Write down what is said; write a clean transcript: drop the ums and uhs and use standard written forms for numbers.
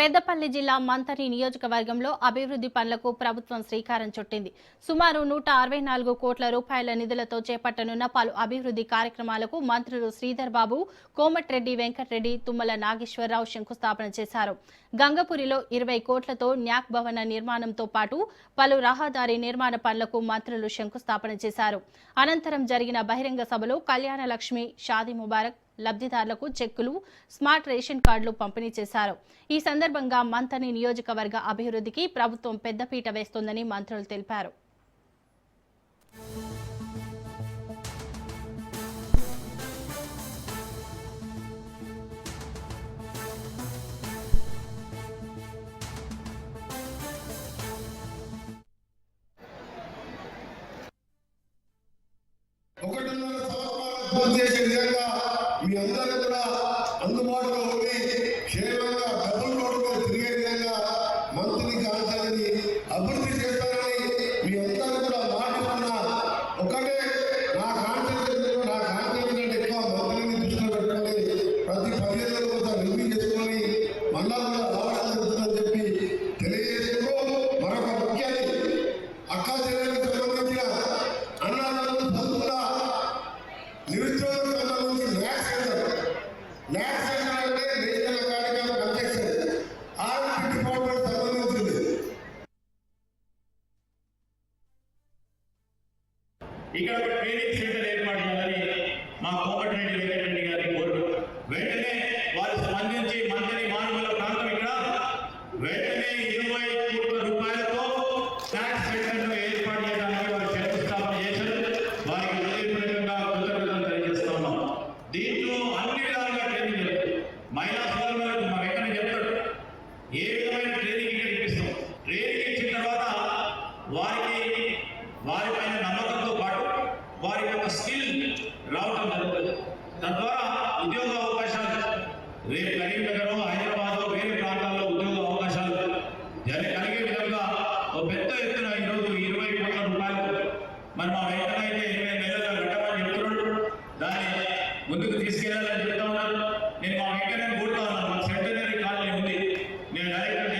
పెద్దపల్లి జిల్లా మంథని నియోజకవర్గంలో అభివృద్ధి పనులకు ప్రభుత్వం శ్రీకారం చుట్టింది. సుమారు 164 కోట్ల రూపాయల నిధులతో చేపట్టనున్న పలు అభివృద్ధి కార్యక్రమాలకు మంత్రులు శ్రీధర్ బాబు, కోమటిరెడ్డి వెంకటరెడ్డి, తుమ్మల నాగేశ్వరరావు శంకుస్థాపన చేశారు. గంగపురిలో 20 కోట్లతో న్యాక్ భవన నిర్మాణంతో పాటు పలు రహదారి నిర్మాణ పనులకు మంత్రులు శంకుస్థాపన చేశారు. అనంతరం జరిగిన బహిరంగ సభలో కళ్యాణ లక్ష్మి, షాదీ ముబారక్ లబ్ధిదారులకు చెక్కులు, స్మార్ట్ రేషన్ కార్డులు పంపిణీ చేశారు. ఈ సందర్భంగా మంథని నియోజకవర్గ అభివృద్ధికి ప్రభుత్వం పెద్దపీట వేస్తోందని మంత్రులు తెలిపారు. మీ అందరూ కూడా అందుబాటులో ఉండి క్షేమంగా డబుల్ రోడ్డు మీద తిరిగే విధంగా మంత్రిని కాల్చాలని అభివృద్ధి చేస్తారని మీ అందరూ కూడా మాట్లాడుతున్నా. ఒకటే నా కాన్సెప్ట్ కంటే ఎక్కువ మంత్రిని దృష్టిలో పెట్టుకొని ప్రతి 10 ఏళ్ళ కోసం రివ్యూ చేసుకొని మళ్ళా కూడా రావడం జరుగుతుందని చెప్పి తెలియజేస్తూ మరొక ముఖ్యాన్ని అక్కా చెల్లెలకు సంబంధించిన అన్నదానం చదువుకున్న నిరుద్యోగం సంబంధించి న్యాక్ సెంటర్ అంటే national academy of construction art department సంబంధించింది. ఇక్కడ ట్రైనింగ్ సెంటర్ ఏర్పాటు చేయాలని మా కోమటిరెడ్డి వెంకటరెడ్డి గారి కోరిక. వెంటనే వారు స్పందించి మంత్రి మానవుల ప్రాంతం ఇక్కడ వెంటనే 20 కోట్ల రూపాయలతో ట్యాక్స్ సెంటర్ను ఏర్పాటు చేయడానికి వారు శంకుస్థాపన చేశారు. వారికి హృదయపూర్వకంగా కృతజ్ఞతలు తెలియజేస్తా ఉన్నాం. దీంట్లో అన్ని విధాలుగా ట్రైనింగ్ జరుగుతుంది. మహిళా సోదరులకు మా వెంటనే చెప్తాడు ఏ విధమైన ట్రైనింగ్ ఇక్కడ ఇప్పిస్తాం. ట్రైనింగ్ ఇచ్చిన తర్వాత వారిపైన నమ్మకంతో పాటు వారి యొక్క స్కిల్ రావడం జరుగుతుంది. తద్వారా ఉద్యోగ అవకాశాలు రేపు కరీంనగర్, హైదరాబాద్, వేరే ప్రాంతాల్లో ఉద్యోగ అవకాశాలు కలిగే విధంగా ఒక పెద్ద ఎత్తున ఈరోజు 20 కోట్ల రూపాయలు మరి మా వెంటనే అయితే 20 నెలలుగా కట్టమని చెప్తున్నాడు. దాన్ని ముందుకు తీసుకెళ్లాలని చెప్తా ఉన్నారు. నేను మా వెంటనే కోరుతా ఉన్నాను. మా సెంటనరీ కాలనీ ఉంది. నేను డైరెక్టర్